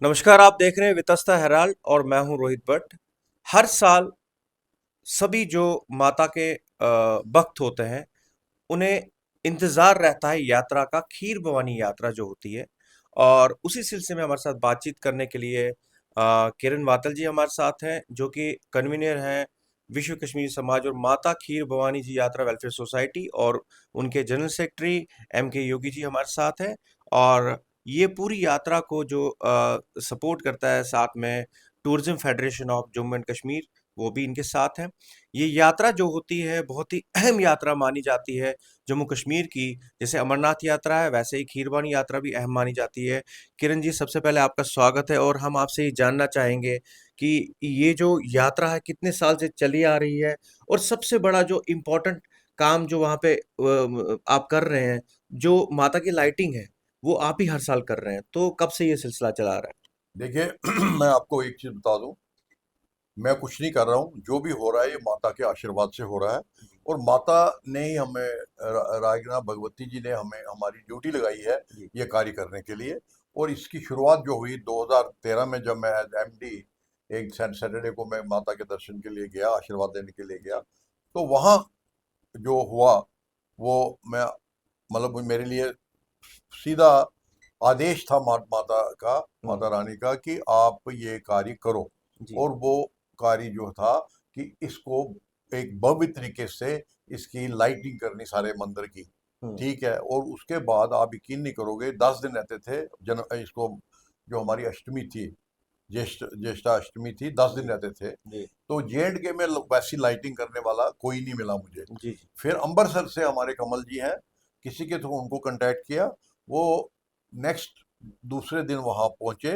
नमस्कार। आप देख रहे हैं वितस्ता हेराल्ड और मैं हूं रोहित भट्ट। हर साल सभी जो माता के भक्त होते हैं उन्हें इंतजार रहता है यात्रा का, खीर भवानी यात्रा जो होती है। और उसी सिलसिले में हमारे साथ बातचीत करने के लिए किरण वातल जी हमारे साथ हैं, जो कि कन्वीनर हैं विश्व कश्मीरी समाज और माता खीर भवानी जी यात्रा वेलफेयर सोसाइटी, और उनके जनरल सेक्रेटरी एम के योगी जी हमारे साथ हैं। और ये पूरी यात्रा को जो सपोर्ट करता है, साथ में tourism federation of Jammu and Kashmir, वो भी इनके साथ हैं। ये यात्रा जो होती है बहुत ही अहम यात्रा मानी जाती है जम्मू कश्मीर की। जैसे अमरनाथ यात्रा है, वैसे ही खीरवानी यात्रा भी अहम मानी जाती है। किरण जी, सबसे पहले आपका स्वागत है और हम आपसे ये जानना चाहेंगे कि ये जो यात्रा है कितने साल से चली आ रही है, और सबसे बड़ा जो इम्पोर्टेंट काम जो वहाँ पे आप कर रहे हैं, जो माता की लाइटिंग है, वो आप ही हर साल कर रहे हैं, तो कब से ये सिलसिला चला आ रहा देखिए मैं आपको एक चीज बता दूं। मैं कुछ नहीं कर रहा हूँ, जो भी हो रहा है ये माता के आशीर्वाद से हो रहा है। है? और माता ने ही हमें राजगना भगवती जी ने हमें हमारी ड्यूटी लगाई है जी। ये कार्य करने के लिए। और इसकी शुरुआत जो हुई 2013 में, जब मैं एज एमडी एक सैटरडे को मैं माता के दर्शन के लिए गया, आशीर्वाद देने के लिए गया। तो वहाँ जो हुआ वो मैं मतलब वो मेरे लिए सीधा आदेश था माता का, हम्म। माता रानी का, कि आप ये कार्य करो। जी। और वो कार्य जो था कि इसको एक भव्य तरीके से इसकी लाइटिंग करनी सारे मंदिर की। हम्म। ठीक है। और उसके बाद आप यकीन नहीं करोगे, 10 दिन रहते थे जन इसको, जो हमारी अष्टमी थी, ज्येष्ठा अष्टमी थी, 10 दिन जी। रहते थे। जी। तो JNK में वैसी लाइटिंग करने वाला कोई नहीं मिला मुझे। जी। जी। फिर अम्बरसर से हमारे कमल जी हैं, किसी के थ्रू उनको कांटेक्ट किया। वो नेक्स्ट दूसरे दिन वहां पहुंचे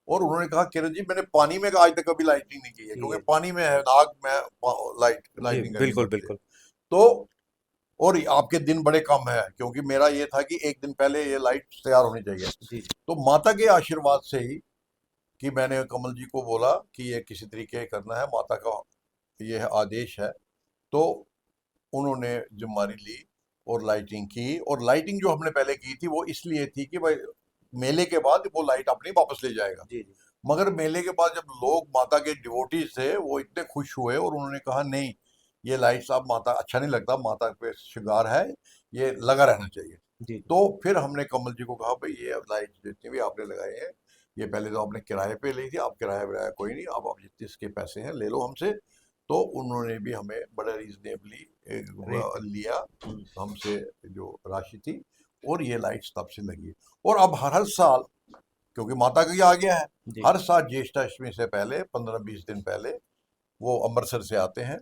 और उन्होंने कहा, किरण जी मैंने पानी में आज तक कभी लाइटिंग नहीं की है, ठीक क्योंकि है। पानी में है नाग में जी, लाइटिंग करनी बिल्कुल पड़ती है। बिल्कुल। तो और आपके दिन बड़े कम है, क्योंकि मेरा ये था कि एक दिन पहले ये लाइट तैयार होनी चाहिए। जी। तो माता के आशीर्वाद से ही कि मैंने कमल जी को बोला कि ये किसी तरीके करना है, माता का ये आदेश है। तो उन्होंने जिम्मेदारी ली और लाइटिंग की। और लाइटिंग जो हमने पहले की थी वो इसलिए थी कि भाई मेले के बाद वो लाइट अपनी वापस ले जाएगा। जी। जी। मगर मेले के बाद जब लोग माता के डिवोटीज थे वो इतने खुश हुए और उन्होंने कहा, नहीं ये लाइट साहब माता अच्छा नहीं लगता, माता पे श्रृंगार है, ये लगा रहना चाहिए। जी। जी। तो फिर हमने कमल जी को कहा, भाई ये लाइट जितनी भी आपने लगाए हैं, ये पहले तो आपने किराए पे ली थी, आप किराया विराया कोई नहीं, आप जितने इसके पैसे हैं ले लो हमसे। तो उन्होंने भी हमें बड़ा रीजनेबली रेट पे। लिया हम्म। हमसे जो राशि थी। और ये लाइट्स तब से लगी। और अब हर हर साल, क्योंकि माता का ये आ गया है, जी। हर साल ज्येष्ठाष्टमी से पहले 15-20 दिन पहले वो अमृतसर से आते हैं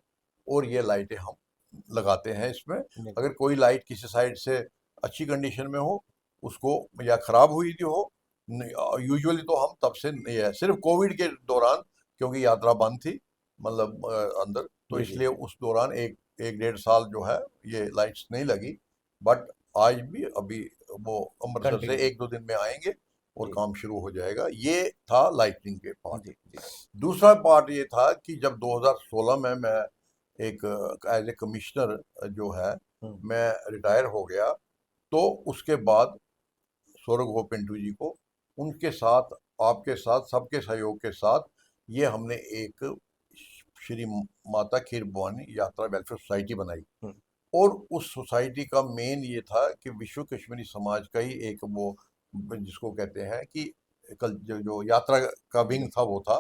और ये लाइटें हम लगाते हैं इसमें। जी। अगर कोई लाइट किसी साइड से अच्छी कंडीशन में हो, उसको, या खराब हुई थी हो, यूजुअली तो हम तब से नहीं है, सिर्फ कोविड के दौरान, क्योंकि यात्रा बंद थी, मतलब अंदर, तो जी। जी। इसलिए उस दौरान एक एक 1.5 साल जो है ये लाइट्स नहीं लगी। बट आज भी अभी वो अमृतसर से कंटिन्यू। 1-2 दिन में आएंगे और जी। काम शुरू हो जाएगा। ये था लाइटनिंग के पार्ट। जी। जी। दूसरा पार्ट ये था कि जब 2016 में मैं एक एज ए कमिश्नर जो है, हम्म। मैं रिटायर हो गया। तो उसके बाद सौरभ गो पिंटू जी को, उनके साथ, आपके साथ, सबके सहयोग के साथ ये हमने एक श्री माता खीर भवानी यात्रा वेलफेयर सोसाइटी बनाई। हम्म। और उस सोसाइटी का मेन ये था कि विश्व कश्मीरी समाज का ही एक वो, जिसको कहते हैं कि कल जो यात्रा का विंग था वो था।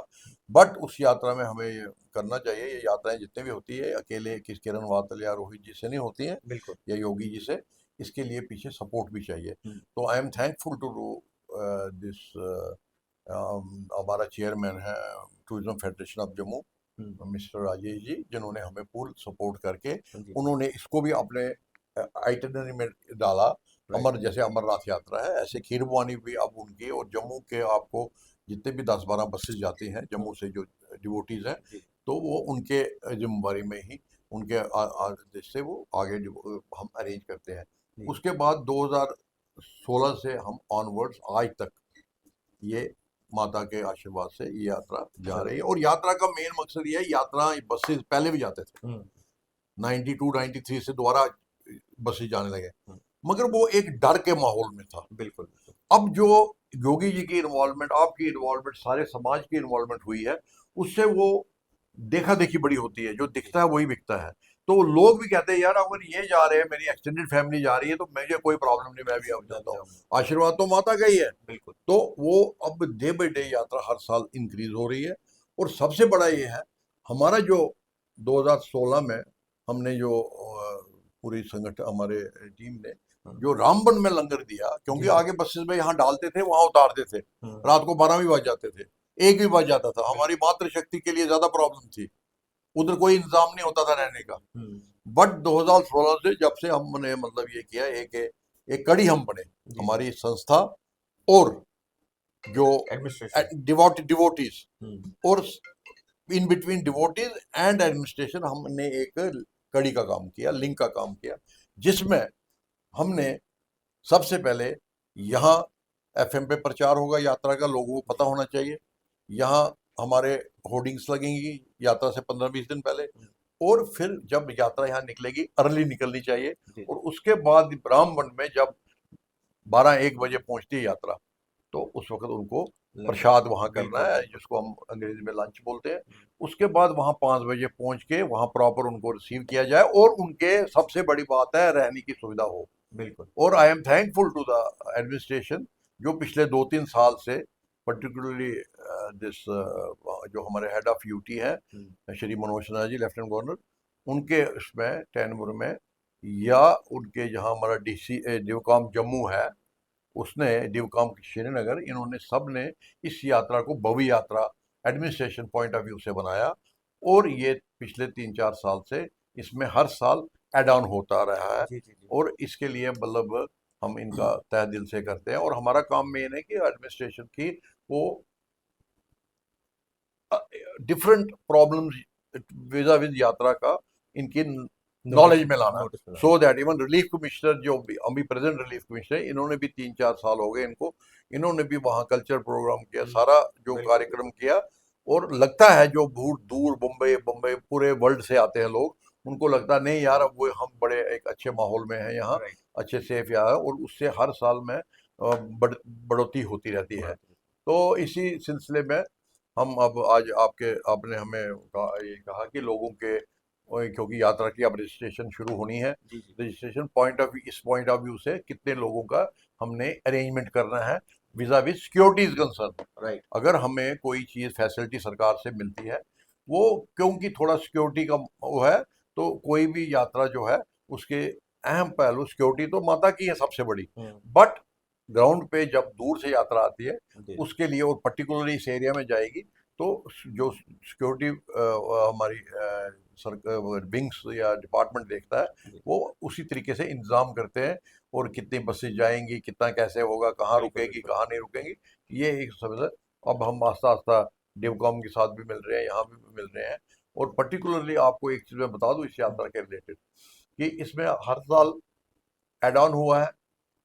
बट उस यात्रा में हमें ये करना चाहिए, ये यात्राएं जितने भी होती है अकेले किस किरण वातल या रोहित जी से नहीं होती हैं, बिल्कुल। या योगी जी से। इसके लिए पीछे सपोर्ट भी चाहिए। हम्म। तो I am thankful to do this. हमारा चेयरमैन है टूरिज्म फेडरेशन ऑफ जम्मू, हम्म। मिस्टर राजेश जी, जिन्होंने हमें फुल सपोर्ट करके जी। उन्होंने इसको भी अपने आइटनरी में डाला। राइट। जैसे अमरनाथ यात्रा है, ऐसे खीर भवानी भी अब उनकी, और जम्मू के आपको जितने भी 10-12 बसेस जाती हैं हम्म। जम्मू से जो डिवोटीज हैं, जी। तो वो उनके जिम्मेवारी में ही, उनके आदेश से वो आगे हम अरेंज करते हैं। जी। उसके बाद 2016 से हम ऑनवर्ड्स आज तक ये माता के आशीर्वाद से ये यात्रा जा चल रही रहा है। है। और यात्रा का मेन मकसद ये है, यात्रा बसेस पहले भी जाते थे, हम्म। 92-93 से दोबारा बसेस जाने लगे, हम्म। मगर वो एक डर के माहौल में था। बिल्कुल बिल्कुल। अब जो योगी जी की इन्वॉल्वमेंट, आपकी इन्वॉल्वमेंट, सारे समाज की इन्वॉल्वमेंट हुई है, उससे वो देखा देखी बड़ी होती है, जो दिखता है वही बिकता है। तो लोग भी कहते हैं यार अगर ये जा रहे हैं, मेरी एक्सटेंडेड फैमिली जा रही है, तो मुझे कोई प्रॉब्लम नहीं, मैं भी अब मैं जाता हूँ, जाऊंगा। आशीर्वाद तो माता का ही है। बिल्कुल। तो वो अब डे बाई डे यात्रा हर साल इंक्रीज हो रही है। और सबसे बड़ा ये है, हमारा जो 2016 में हमने जो पूरी संगठन, हमारे टीम ने हाँ, जो रामबन में लंगर दिया, क्योंकि जी जी। आगे बसेस में यहाँ डालते थे, वहां उतारते थे, हाँ, रात को 12 भी बज जाते थे, 1 भी बज जाता था, हमारी मातृशक्ति के लिए ज्यादा प्रॉब्लम थी, उधर कोई इंतजाम नहीं होता था रहने का। हम्म, बट 2016 से जब से हमने मतलब ये किया, एक एक कड़ी हम बने, जी जी। हमारी संस्था और जो एडमिनिस्ट्रेशन। डिवोटीज, हम्म, और in between devotees and administration हमने एक कड़ी का काम किया, लिंक का काम किया, जिसमें हमने सबसे पहले यहाँ एफएम पे प्रचार होगा यात्रा का, लोगों को पता होना चाहिए। यहाँ हमारे होर्डिंग्स लगेंगी यात्रा से 15-20 दिन पहले, और फिर जब यात्रा यहाँ निकलेगी अर्ली निकलनी चाहिए। जी और जी। उसके बाद ब्राह्मण में जब 12-1 बजे पहुंचती है यात्रा, तो उस वक्त उनको लंगर। प्रसाद वहाँ करना बिल्कुल है, बिल्कुल। जिसको हम अंग्रेजी में लंच बोलते हैं। उसके बाद वहाँ 5 बजे पहुँच के वहाँ प्रॉपर उनको रिसीव किया जाए, और उनके सबसे बड़ी बात है रहने की सुविधा हो। बिल्कुल। और I am thankful to the administration, जो पिछले 2-3 साल से पर्टिकुलरली दिस जो हमारे हेड ऑफ यूटी है, श्री मनोज सिन्हा जी, लेफ्टिनेंट गवर्नर, उनके उसमें टेनमुर में, या उनके जहाँ हमारा डीसी डिवकाम जम्मू है, उसने डिवकाम श्रीनगर, इन्होंने सब ने इस यात्रा को भव्य यात्रा एडमिनिस्ट्रेशन पॉइंट ऑफ व्यू से बनाया। और ये पिछले 3-4 साल से इसमें हर साल एड ऑन होता रहा है। जी जी जी। और इसके लिए मतलब हम इनका तहे दिल से करते हैं, और हमारा काम मेन है कि एडमिनिस्ट्रेशन की वो डिफरेंट प्रॉब्लम्स विजा विद यात्रा का इनकी नोटिस। नॉलेज में लाना, नोटिस में लाना। So that even relief commissioner जो अभी प्रेजेंट रिलीफ कमिश्नर, इन्होंने भी 3-4 साल हो गए इनको, इन्होंने भी वहाँ कल्चर प्रोग्राम किया, सारा जो बिल्कुल कार्यक्रम बिल्कुल। किया। और लगता है जो दूर दूर बम्बई बम्बई पूरे वर्ल्ड से आते हैं लोग, उनको लगता है नहीं यार अब वो हम बड़े एक अच्छे माहौल में हैं यहाँ, राइट। अच्छे सेफ यहाँ है, और उससे हर साल में बढ़ोतरी होती रहती है। बढ़ोतरी। तो इसी सिलसिले में हम अब आज आपने हमें ये कहा कि लोगों के, क्योंकि यात्रा की अब रजिस्ट्रेशन शुरू होनी है, जी जी। रजिस्ट्रेशन पॉइंट ऑफ व्यू, इस पॉइंट ऑफ व्यू से कितने लोगों का हमने अरेंजमेंट करना है visa with security is concern. Right. अगर हमें कोई चीज़ फैसिलिटी सरकार से मिलती है, वो क्योंकि थोड़ा सिक्योरिटी का वो है, तो कोई भी यात्रा जो है उसके अहम पहलू, सिक्योरिटी तो माता की है सबसे बड़ी, बट ग्राउंड पे जब दूर से यात्रा आती है जी। उसके लिए, और पर्टिकुलरली इस एरिया में जाएगी, तो जो सिक्योरिटी हमारी विंग्स या डिपार्टमेंट देखता है, जी। वो उसी तरीके से इंतजाम करते हैं। और कितनी बसें जाएंगी, कितना कैसे होगा, कहाँ बिल्कुल रुकेगी, बिल्कुल। कहाँ नहीं रुकेंगी, ये एक समझ। अब हम आस्ता आस्ता डिवकॉम के साथ भी मिल रहे हैं, यहाँ भी मिल रहे हैं। और पर्टिकुलरली आपको एक चीज़ मैं बता दूं इस यात्रा के रिलेटेड, कि इसमें हर साल एड ऑन हुआ है,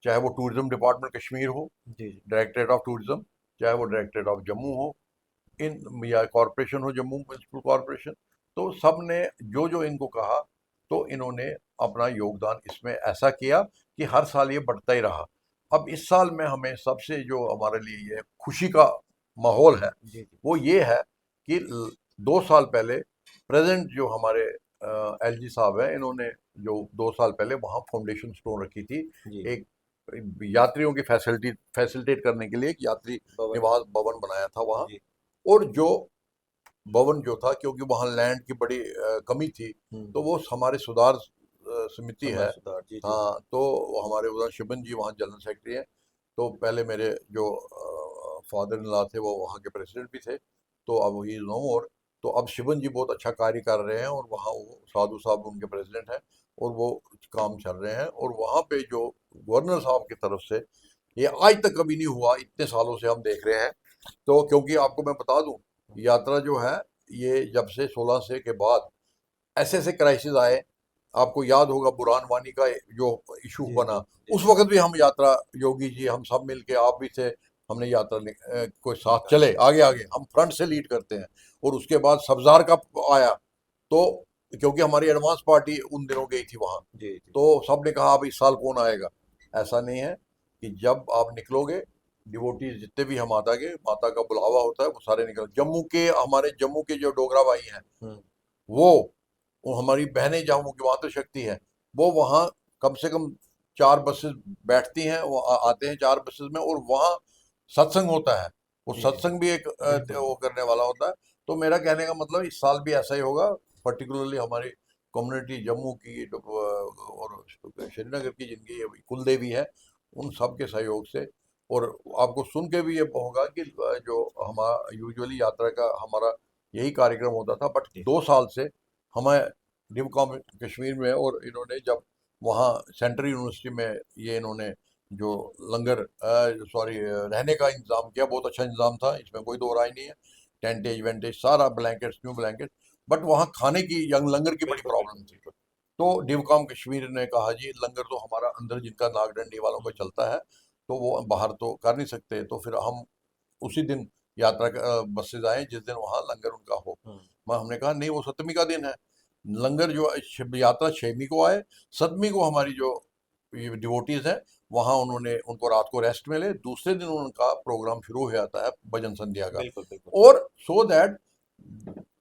चाहे वो टूरिज्म डिपार्टमेंट कश्मीर हो, जी जी। डायरेक्टरेट ऑफ टूरिज्म, चाहे वो डायरेक्टरेट ऑफ जम्मू हो, इन या कॉरपोरेशन हो, जम्मू म्यूनसिपल कॉरपोरेशन, तो सब ने जो जो इनको कहा, तो इन्होंने अपना योगदान इसमें ऐसा किया कि हर साल ये बढ़ता ही रहा। अब इस साल में हमें सबसे जो हमारे लिए ये खुशी का माहौल है, जी जी। वो ये है कि 2 साल पहले प्रेजेंट जो हमारे एलजी साहब है, इन्होंने जो 2 साल पहले वहाँ फाउंडेशन स्टोन रखी थी, जी। एक यात्रियों की फैसिलिटेट करने के लिए एक यात्री भवन। निवास भवन बनाया था वहाँ। जी। और जो भवन जो था, क्योंकि वहाँ लैंड की बड़ी कमी थी, तो वो हमारे सुधार समिति है। समाज सुधार। जी जी। हाँ, तो हमारे उधर शिवन जी वहाँ जनरल सेक्रेटरी हैं। तो पहले मेरे जो फादर इन लॉ थे वो वहाँ के प्रेसिडेंट भी थे, तो अब ही इज नो मोर। तो अब शिवन जी बहुत अच्छा कार्य कर रहे हैं, और वहाँ वो साधु साहब उनके प्रेसिडेंट हैं, और वो काम चल रहे हैं। और वहाँ पे जो गवर्नर साहब की तरफ से, ये आज तक कभी नहीं हुआ, इतने सालों से हम देख रहे हैं। तो क्योंकि आपको मैं बता दूं, यात्रा जो है, ये जब से 16 से के बाद ऐसे ऐसे क्राइसिस आए, आपको याद होगा बुरहान वानी का जो इशू जी बना, जी जी। उस वक्त भी हम यात्रा, योगी जी हम सब मिलके, आप भी थे, हमने यात्रा को साथ चले, आगे आगे हम फ्रंट से लीड करते हैं। और उसके बाद सब्जार का आया, तो क्योंकि हमारी एडवांस पार्टी उन दिनों गई थी वहाँ, जी जी। तो सबने कहा अब इस साल कौन आएगा। ऐसा नहीं है, कि जब आप निकलोगे, डिवोटीज जितने भी हम माता का बुलावा होता है वो सारे निकल। हमारे जम्मू के जो डोगरा भाई हैं, हम्म। वो वो हमारी बहनें जहाँ की मातृशक्ति है, वो वहाँ कम से कम 4 बसेस बैठती हैं, वो आते हैं 4 बसेस में, और वहाँ सत्संग होता है। वो जी जी। सत्संग भी एक बिल्कुल। वो करने वाला होता है। तो मेरा कहने का मतलब इस साल भी ऐसा ही होगा। पर्टिकुलरली हमारी कम्युनिटी जम्मू की और श्रीनगर की जिनकी ये कुल देवी है, उन सब के सहयोग से। और आपको सुन के भी ये होगा कि जो हमारा यूजुअली यात्रा का हमारा यही कार्यक्रम होता था, बट जी। 2 साल से हमें डिवकॉम कश्मीर में, और इन्होंने जब वहाँ सेंट्रल यूनिवर्सिटी में ये इन्होंने जो लंगर सॉरी रहने का इंतज़ाम किया, बहुत अच्छा इंतज़ाम था, इसमें कोई दो राय नहीं है। टेंटेज वेंटेज सारा, ब्लैंकेट्स न्यू ब्लैंकेट। बट वहाँ खाने की लंगर की बड़ी बिल्कुल प्रॉब्लम बिल्कुल थी। बिल्कुल। तो डिवकॉम कश्मीर ने कहा जी लंगर तो हमारा अंदर जिनका नागडंडी वालों को हम्म। चलता है, तो वो बाहर तो कर नहीं सकते, तो फिर हम उसी दिन बसेज आए जिस दिन वहाँ लंगर उनका हो। हम्म। हमने कहा नहीं, वो सप्तमी का दिन है, लंगर जो यात्रा 6वीं को आए, 7वीं को हमारी जो ये डिवोटीज है, वहाँ उन्होंने उनको रात को रेस्ट मिले, दूसरे दिन उनका प्रोग्राम शुरू हो जाता है भजन संध्या का। बिल्कुल बिल्कुल। और सो दैट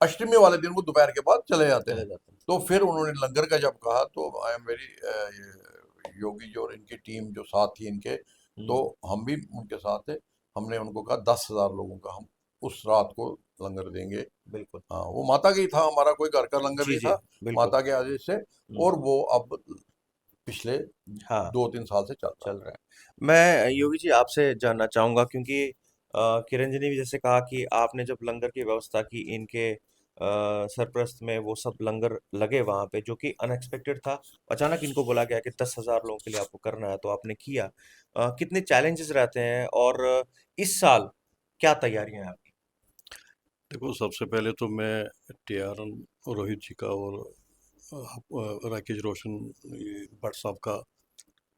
अष्टमी वाले दिन वो दोपहर के बाद चले जाते चले हैं। जाते हैं। तो फिर उन्होंने लंगर का जब कहा, तो I am very Yogi ji और इनकी टीम जो साथ थी इनके, तो हम्म। हम भी उनके साथ थे। हमने उनको कहा 10,000 लोगों का हम उस रात को लंगर देंगे। बिल्कुल। हाँ, वो माता का ही था, हमारा कोई घर का लंगर जी नहीं जी। था, बिल्कुल। माता के आदेश से। हम्म। और वो अब पिछले हाँ। 2-3 साल से चल रहा चल रहा है। मैं योगी जी आपसे जानना चाहूंगा, क्योंकि किरण जी ने भी जैसे कहा कि आपने जब लंगर की व्यवस्था की इनके सरप्रस्त में, वो सब लंगर लगे वहां पे, जो कि अनएक्सपेक्टेड था। अचानक इनको बोला गया कि 10,000 लोगों के लिए आपको करना है, तो आपने किया। कितने चैलेंजेस रहते हैं, और इस साल क्या तैयारियां हैं आपकी? देखो, सबसे पहले तो मैं टीआरएन रोहित जी का और राकेश रोशन भट्ट साहब का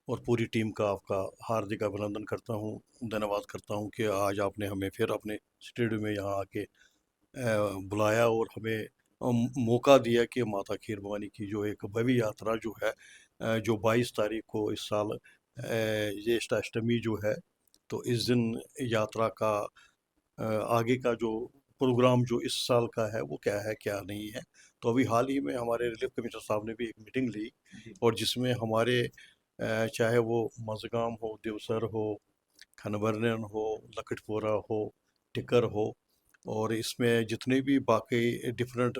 और पूरी टीम का आपका हार्दिक अभिनंदन करता हूँ, धन्यवाद करता हूँ कि आज आपने हमें फिर अपने स्टूडियो में यहाँ आके बुलाया और हमें मौका दिया कि माता खीर भवानी की जो एक भव्य यात्रा जो है, जो 22 तारीख को इस साल ज्येष्ठ अष्टमी जो है, तो इस दिन यात्रा का आगे का जो प्रोग्राम जो इस साल का है वो क्या है क्या नहीं है। तो अभी हाल ही में हमारे रिलीफ कमिश्नर साहब ने भी एक मीटिंग ली, जी। और जिसमें हमारे चाहे वो मझगांव हो, देवसर हो, खनबरनन हो, लकटपुरा हो, टिकर हो, और इसमें जितने भी बाकी डिफरेंट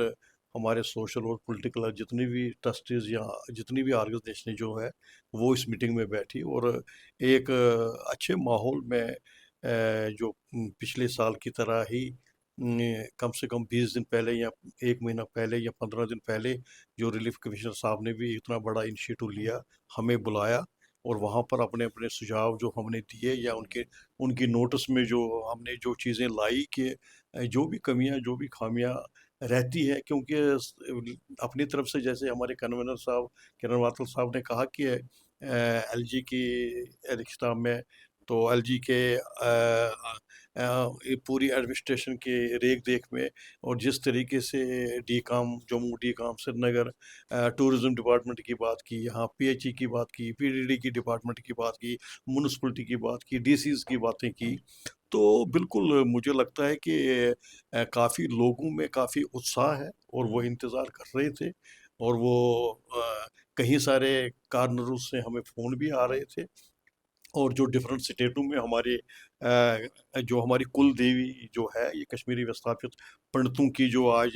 हमारे सोशल और पॉलिटिकल जितनी भी ट्रस्टीज या जितनी भी ऑर्गेनाइजेशन जो है, वो इस मीटिंग में बैठी, और एक अच्छे माहौल में जो पिछले साल की तरह ही कम से कम 20 दिन पहले या 1 महीना पहले या 15 दिन पहले जो रिलीफ कमिश्नर साहब ने भी इतना बड़ा इनिशिएटिव लिया, हमें बुलाया, और वहाँ पर अपने अपने सुझाव जो हमने दिए या उनके उनकी नोटिस में जो हमने जो चीज़ें लाई कि जो भी कमियां जो भी खामियां रहती है, क्योंकि अपनी तरफ से जैसे हमारे कन्वीनर साहब किरण वातल साहब ने कहा कि एलजी की अध्यक्षता में, तो एलजी के ये पूरी एडमिनिस्ट्रेशन के रेख देख में, और जिस तरीके से डी काम जम्मू, डी काम श्रीनगर, टूरिज्म डिपार्टमेंट की बात की, यहाँ पीएचई की बात की, पीडीडी की डिपार्टमेंट की बात की, म्यूनसिपलिटी की बात की, डीसीज की बातें की, तो बिल्कुल मुझे लगता है कि काफ़ी लोगों में काफ़ी उत्साह है, और वो इंतज़ार कर रहे थे, और वो कहीं सारे कारणों से हमें फ़ोन भी आ रहे थे, और जो डिफरेंट स्टेटों में हमारे जो हमारी कुल देवी जो है, ये कश्मीरी विस्थापित पंडितों की जो आज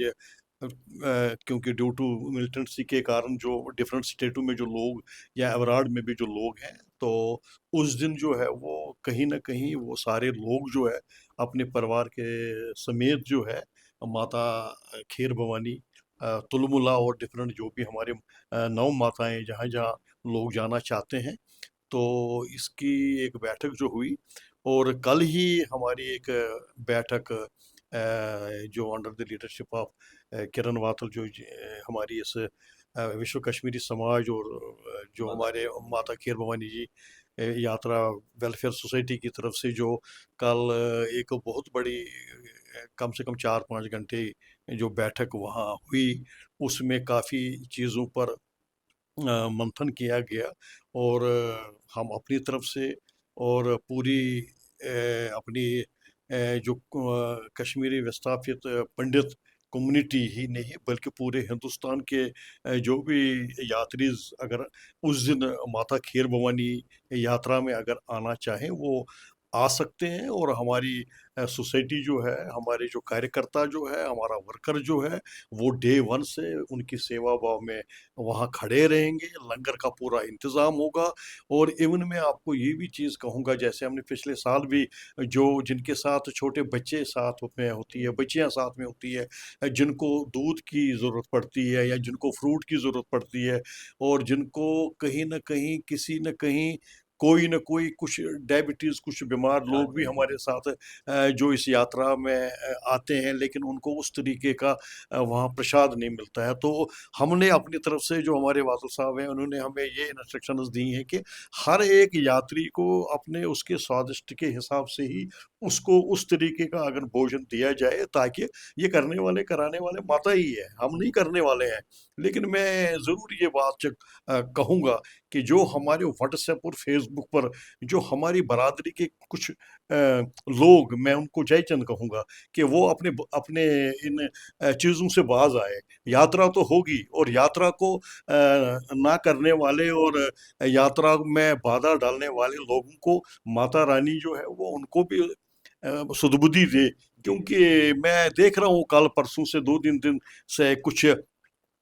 क्योंकि ड्यू टू मिलिटेंसी के कारण जो डिफरेंट स्टेटों में जो लोग या अब्रॉड में भी जो लोग हैं, तो उस दिन जो है वो कहीं ना कहीं वो सारे लोग जो है अपने परिवार के समेत जो है माता खीर भवानी, तुलमुला और डिफरेंट जो भी हमारे 9 माताएं जहाँ जहाँ लोग जाना चाहते हैं, तो इसकी एक बैठक जो हुई, और कल ही हमारी एक बैठक जो अंडर द लीडरशिप ऑफ किरण वातल जो हमारी इस विश्व कश्मीरी समाज और जो हमारे माता खीर भवानी जी यात्रा वेलफेयर सोसाइटी की तरफ से जो कल एक बहुत बड़ी कम से कम 4-5 घंटे जो बैठक वहाँ हुई, उसमें काफ़ी चीज़ों पर मंथन किया गया, और हम अपनी तरफ से और पूरी अपनी जो कश्मीरी विस्थापित पंडित कम्युनिटी ही नहीं बल्कि पूरे हिंदुस्तान के जो भी यात्रीज अगर उस दिन माता खीर भवानी यात्रा में अगर आना चाहें वो आ सकते हैं। और हमारी सोसाइटी जो है, हमारे जो कार्यकर्ता जो है, हमारा वर्कर जो है, वो डे वन से उनकी सेवा भाव में वहाँ खड़े रहेंगे। लंगर का पूरा इंतज़ाम होगा। और इवन मैं आपको ये भी चीज़ कहूँगा, जैसे हमने पिछले साल भी जो जिनके साथ छोटे बच्चे साथ में होती है, बच्चियाँ साथ में होती है, जिनको दूध की ज़रूरत पड़ती है या जिनको फ्रूट की ज़रूरत पड़ती है, और जिनको कहीं न कहीं किसी न कहीं कोई न कोई कुछ डायबिटीज़, कुछ बीमार लोग भी हमारे साथ जो इस यात्रा में आते हैं, लेकिन उनको उस तरीके का वहाँ प्रसाद नहीं मिलता है। तो हमने अपनी तरफ से, जो हमारे वासु साहब हैं, उन्होंने हमें ये इंस्ट्रक्शंस दी हैं कि हर एक यात्री को अपने उसके स्वादिष्ट के हिसाब से ही उसको उस तरीके का अगर भोजन दिया जाए, ताकि ये करने वाले कराने वाले माता ही है, हम नहीं करने वाले हैं। लेकिन मैं ज़रूर ये बात कहूँगा कि जो हमारे व्हाट्सएप और फेसबुक पर जो हमारी बरादरी के कुछ लोग, मैं उनको जय चंद कहूँगा, कि वो अपने अपने इन चीज़ों से बाज आए। यात्रा तो होगी, और यात्रा को ना करने वाले और यात्रा में बाधा डालने वाले लोगों को माता रानी जो है वो उनको भी सुदबुद्धि दे। क्योंकि मैं देख रहा हूँ कल परसों से 2 दिन से कुछ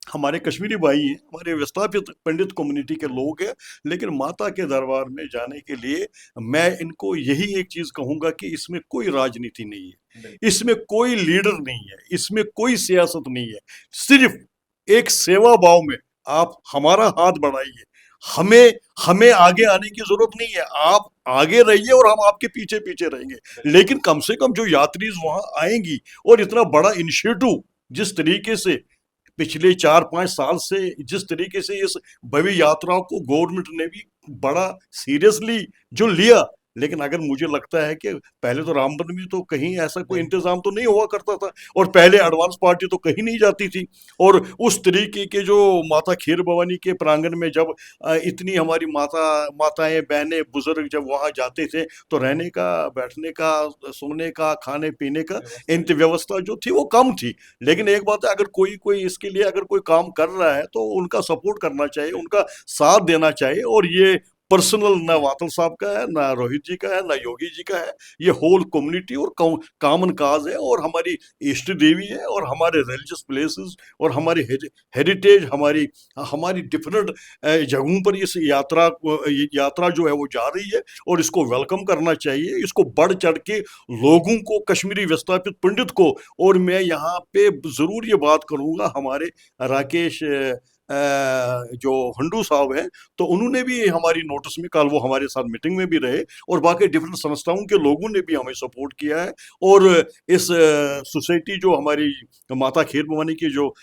हमारे कश्मीरी भाई हैं, हमारे विस्थापित पंडित कम्युनिटी के लोग हैं, लेकिन माता के दरबार में जाने के लिए मैं इनको यही एक चीज कहूंगा कि इसमें कोई राजनीति नहीं है, इसमें कोई लीडर नहीं है, इसमें कोई सियासत नहीं है। सिर्फ एक सेवा भाव में आप हमारा हाथ बढ़ाइए। हमें हमें आगे आने की जरूरत नहीं है, आप आगे रहिए और हम आपके पीछे पीछे रहेंगे। लेकिन कम से कम जो यात्रीज वहां आएंगी, और इतना बड़ा इनिशिएटिव जिस तरीके से पिछले 4-5 साल से जिस तरीके से इस भव्य यात्रा को गवर्नमेंट ने भी बड़ा सीरियसली जो लिया, लेकिन अगर मुझे लगता है कि पहले तो रामबन में तो कहीं ऐसा कोई इंतजाम तो नहीं हुआ करता था, और पहले एडवांस पार्टी तो कहीं नहीं जाती थी। और उस तरीके के जो माता खीर भवानी के प्रांगण में जब इतनी हमारी माताएं बहनें बुजुर्ग जब वहां जाते थे, तो रहने का, बैठने का, सोने का, खाने पीने का व्यवस्था जो थी वो कम थी। लेकिन एक बात है, अगर कोई कोई इसके लिए अगर कोई काम कर रहा है तो उनका सपोर्ट करना चाहिए, उनका साथ देना चाहिए। और ये पर्सनल ना वातल साहब का है, ना रोहित जी का है, ना योगी जी का है, ये होल कम्युनिटी और कॉमन काज है। और हमारी इष्ट देवी है, और हमारे रिलीजियस प्लेसेस और हमारी हेरिटेज, हमारी हमारी डिफरेंट जगहों पर इस यात्रा जो है वो जा रही है, और इसको वेलकम करना चाहिए। इसको बढ़ चढ़ के लोगों को, कश्मीरी विस्थापित पंडित को, और मैं यहाँ पे जरूर ये बात करूंगा, हमारे राकेश जो हंडू साहब हैं, तो उन्होंने भी हमारी नोटिस में, कल वो हमारे साथ मीटिंग में भी रहे, और बाकी डिफरेंट संस्थाओं के लोगों ने भी हमें सपोर्ट किया है। और इस सोसाइटी जो हमारी माता खीर भवानी की जो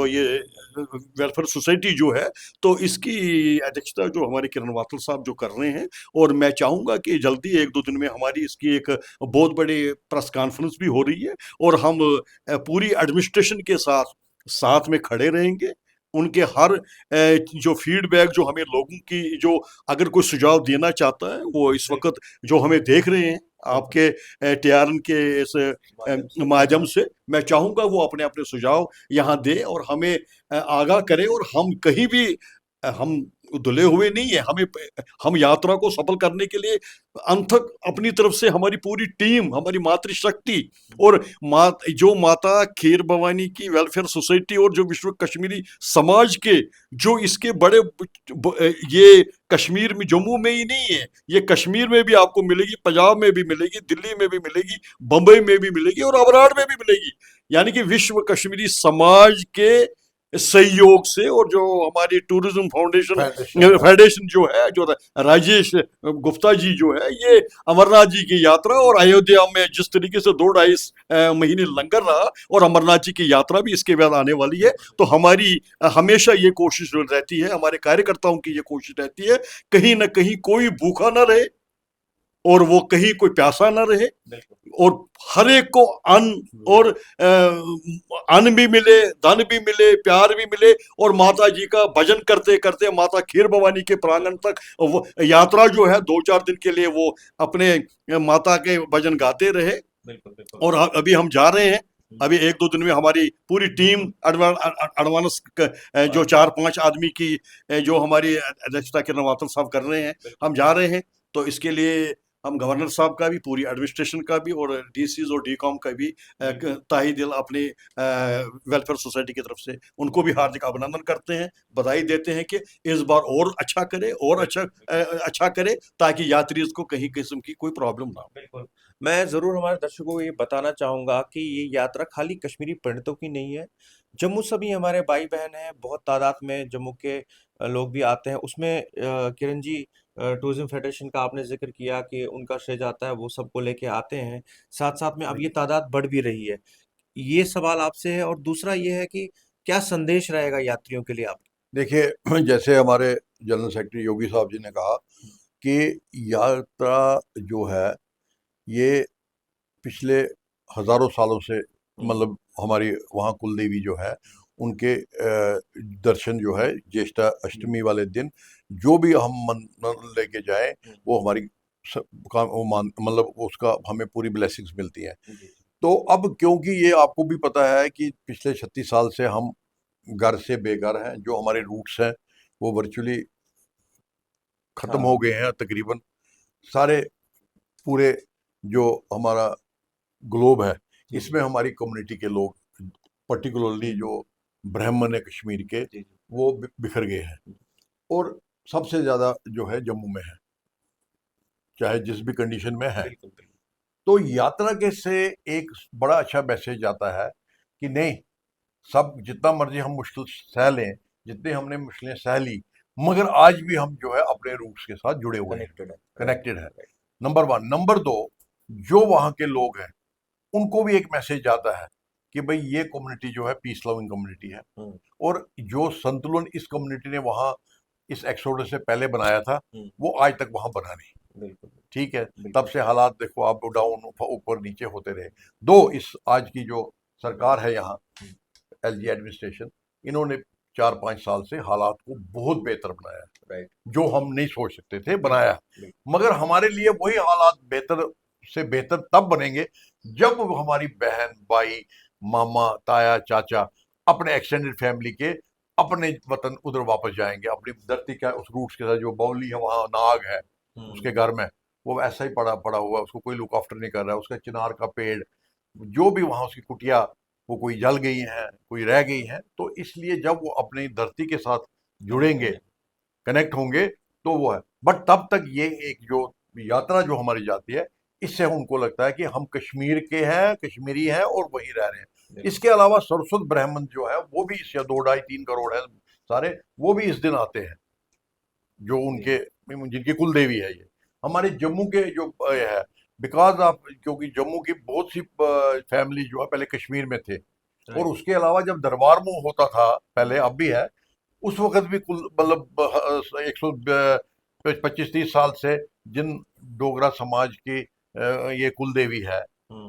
ये वेलफेयर सोसाइटी जो है, तो इसकी अध्यक्षता जो हमारे किरण वातल साहब जो कर रहे हैं, और मैं चाहूँगा कि जल्दी 1-2 दिन में हमारी इसकी एक बहुत बड़ी प्रेस कॉन्फ्रेंस भी हो रही है, और हम पूरी एडमिनिस्ट्रेशन के साथ में खड़े रहेंगे। उनके हर जो फीडबैक जो हमें लोगों की, जो अगर कोई सुझाव देना चाहता है, वो इस वक्त जो हमें देख रहे हैं आपके टीआरएन के इस माध्यम से, मैं चाहूँगा वो अपने अपने सुझाव यहाँ दे और हमें आगाह करे। और हम कहीं भी हम धुले हुए नहीं है, हम यात्रा को सफल करने के लिए अंत तक अपनी तरफ से हमारी पूरी टीम, हमारी मातृशक्ति, और जो माता खीर भवानी की वेलफेयर सोसाइटी और जो विश्व कश्मीरी समाज के जो इसके बड़े, ये कश्मीर में, जम्मू में ही नहीं है, ये कश्मीर में भी आपको मिलेगी, पंजाब में भी मिलेगी, दिल्ली में भी मिलेगी, बंबई में भी मिलेगी, और अबराड में भी मिलेगी। यानी कि विश्व कश्मीरी समाज के सहयोग से, और जो हमारी टूरिज्म फेडरेशन जो है, जो राजेश गुप्ता जी जो है, ये अमरनाथ जी की यात्रा, और अयोध्या में जिस तरीके से 2-2.5 महीने लंगर रहा, और अमरनाथ जी की यात्रा भी इसके बाद आने वाली है। तो हमारी हमेशा ये कोशिश रहती है, हमारे कार्यकर्ताओं की ये कोशिश रहती है, कहीं ना कहीं कोई भूखा ना रहे, और वो कहीं कोई प्यासा ना रहे, और हर एक को अन्न और अन्न भी मिले, धन भी मिले, प्यार भी मिले, और माता जी का भजन करते करते माता खीर भवानी के प्रांगण तक वो यात्रा जो है 2-4 दिन के लिए वो अपने माता के भजन गाते रहे। बिल्कुल बिल्कुल। और अभी हम जा रहे हैं, अभी 1-2 दिन में हमारी पूरी टीम एडवांस जो 4-5 आदमी की जो हमारी अध्यक्षता के नवातल साहब कर रहे हैं, हम जा रहे हैं। तो इसके लिए हम गवर्नर साहब का भी, पूरी एडमिनिस्ट्रेशन का भी, और डीसीज और डीकॉम का भी ताही दिल अपनी वेलफेयर सोसाइटी की तरफ से उनको भी हार्दिक अभिनंदन करते हैं, बधाई देते हैं कि इस बार और अच्छा करे, और अच्छा करे, ताकि यात्री को कहीं किस्म की कोई प्रॉब्लम ना हो। बिल्कुल। मैं ज़रूर हमारे दर्शकों को ये बताना चाहूँगा कि ये यात्रा खाली कश्मीरी पंडितों की नहीं है। जम्मू से भी हमारे भाई-बहन हैं, बहुत तादाद में जम्मू के लोग भी आते हैं। उसमें किरण जी, टूरिज़्म फेडरेशन का आपने ज़िक्र किया कि उनका श्रेय जाता है, वो सबको लेके आते हैं। साथ-साथ में अब ये तादाद बढ़ भी रही है। ये सवाल आपसे है, और दूसरा ये है कि क्या संदेश रहेगा यात्रियों के लिए आप? देखिए, जैसे हमारे जनरल सेक्रेटरी योगी साहब जी ने कहा कि यात्रा जो है ये पिछले हज़ारों सालों से, मतलब हमारी वहाँ कुल देवी जो है उनके दर्शन जो है ज्येष्ठा अष्टमी वाले दिन जो भी हम मन लेके जाए वो हमारी वो मतलब उसका हमें पूरी ब्लेसिंग्स मिलती हैं। तो अब क्योंकि ये आपको भी पता है कि पिछले 36 साल से हम घर से बेघर हैं, जो हमारे रूट्स हैं वो वर्चुअली खत्म हो गए हैं तकरीबन सारे। पूरे जो हमारा ग्लोब है इसमें हमारी कम्युनिटी के लोग, पर्टिकुलरली जो ब्राह्मण है कश्मीर के, वो बिखर गए हैं, और सबसे ज़्यादा जो है जम्मू में है, चाहे जिस भी कंडीशन में है। तो यात्रा के से एक बड़ा अच्छा मैसेज आता है कि नहीं, सब जितना मर्जी हम मुश्किल सह लें, जितनी हमने मुश्किलें सह ली, मगर आज भी हम जो है अपने रूट्स के साथ जुड़े हुए हैं, कनेक्टेड है। नंबर 1। नंबर 2, जो वहाँ के लोग हैं उनको भी एक मैसेज आता है कि भाई ये कम्युनिटी जो है पीस लविंग कम्युनिटी है, और जो संतुलन इस कम्युनिटी ने वहाँ इस एक्सोडस से पहले बनाया था वो आज तक वहाँ बना नहीं। ठीक है, तब से हालात देखो आप, डाउन ऊपर नीचे होते रहे। 2, इस आज की जो सरकार है यहाँ एलजी एडमिनिस्ट्रेशन, इन्होंने 4-5 साल से हालात को बहुत बेहतर बनाया, जो हम नहीं सोच सकते थे बनाया। मगर हमारे लिए वही हालात बेहतर से बेहतर तब बनेंगे जब हमारी बहन, भाई, मामा, ताया, चाचा अपने एक्सटेंडेड फैमिली के अपने वतन उधर वापस जाएंगे, अपनी धरती का उस रूट्स के साथ। जो बाउली है वहाँ, नाग है उसके घर में, वो ऐसा ही पड़ा पड़ा हुआ है, उसको कोई लुक आफ्टर नहीं कर रहा है। उसका चिनार का पेड़, जो भी वहाँ उसकी कुटिया, वो कोई जल गई है, कोई रह गई है। तो इसलिए जब वो अपनी धरती के साथ जुड़ेंगे, कनेक्ट होंगे, तो वो है। बट तब तक ये एक जो यात्रा जो हमारी जाती है, इससे उनको लगता है कि हम कश्मीर के हैं, कश्मीरी हैं और वहीं रह रहे हैं। इसके अलावा सरस्वत ब्राह्मण जो है वो भी, इस 2-2.5-3 करोड़ है सारे, वो भी इस दिन आते हैं, जो उनके जिनकी कुल देवी है। ये हमारे जम्मू के जो है, बिकॉज आप, क्योंकि जम्मू की बहुत सी फैमिली जो है पहले कश्मीर में थे, और उसके अलावा जब दरबार मुंह होता था पहले, अब भी है, उस वक्त भी कुल मतलब 125-30 साल से जिन डोगरा समाज की ये कुल देवी है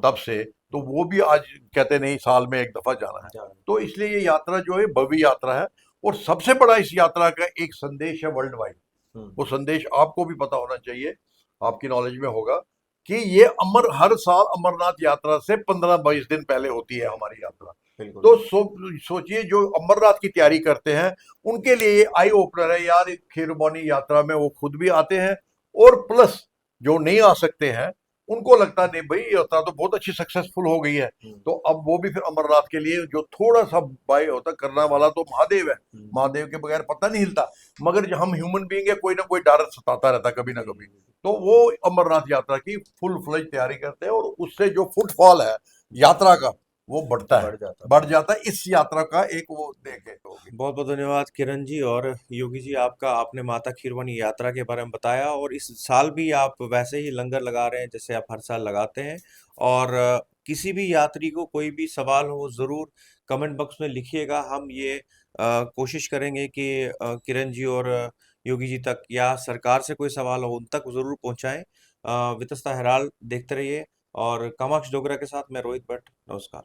तब से, तो वो भी आज कहते नहीं साल में एक दफा जाना है। तो इसलिए ये यात्रा जो है भव्य यात्रा है, और सबसे बड़ा इस यात्रा का एक संदेश है वर्ल्ड वाइड। वो संदेश आपको भी पता होना चाहिए, आपकी नॉलेज में होगा कि ये हर साल अमरनाथ यात्रा से 15-22 दिन पहले होती है हमारी यात्रा। तो सोचिए जो अमरनाथ की तैयारी करते हैं उनके लिए ये आई ओपनर है यार। खीरबानी यात्रा में वो खुद भी आते हैं, और प्लस जो नहीं आ सकते हैं उनको लगता नहीं भाई यात्रा तो बहुत अच्छी सक्सेसफुल हो गई है, तो अब वो भी फिर अमरनाथ के लिए जो थोड़ा सा बाय होता करने वाला तो महादेव है, महादेव के बगैर पता नहीं हिलता। मगर जो हम ह्यूमन बीइंग है, कोई ना कोई डर सताता रहता कभी ना कभी, तो वो अमरनाथ यात्रा की फुल फ्लेज तैयारी करते हैं, और उससे जो फुटफॉल है यात्रा का वो बढ़ जाता है। इस यात्रा का एक वो देखे। बहुत बहुत धन्यवाद किरण जी और योगी जी, आपका, आपने माता खीरवानी यात्रा के बारे में बताया, और इस साल भी आप वैसे ही लंगर लगा रहे हैं जैसे आप हर साल लगाते हैं। और किसी भी यात्री को कोई भी सवाल हो ज़रूर कमेंट बॉक्स में लिखिएगा। हम ये कोशिश करेंगे कि किरण जी और योगी जी तक, या सरकार से कोई सवाल हो उन तक ज़रूर पहुंचाएं। वितस्ता हेराल्ड देखते रहिए। और कामाक्ष डोगरा के साथ मैं रोहित भट्ट, नमस्कार।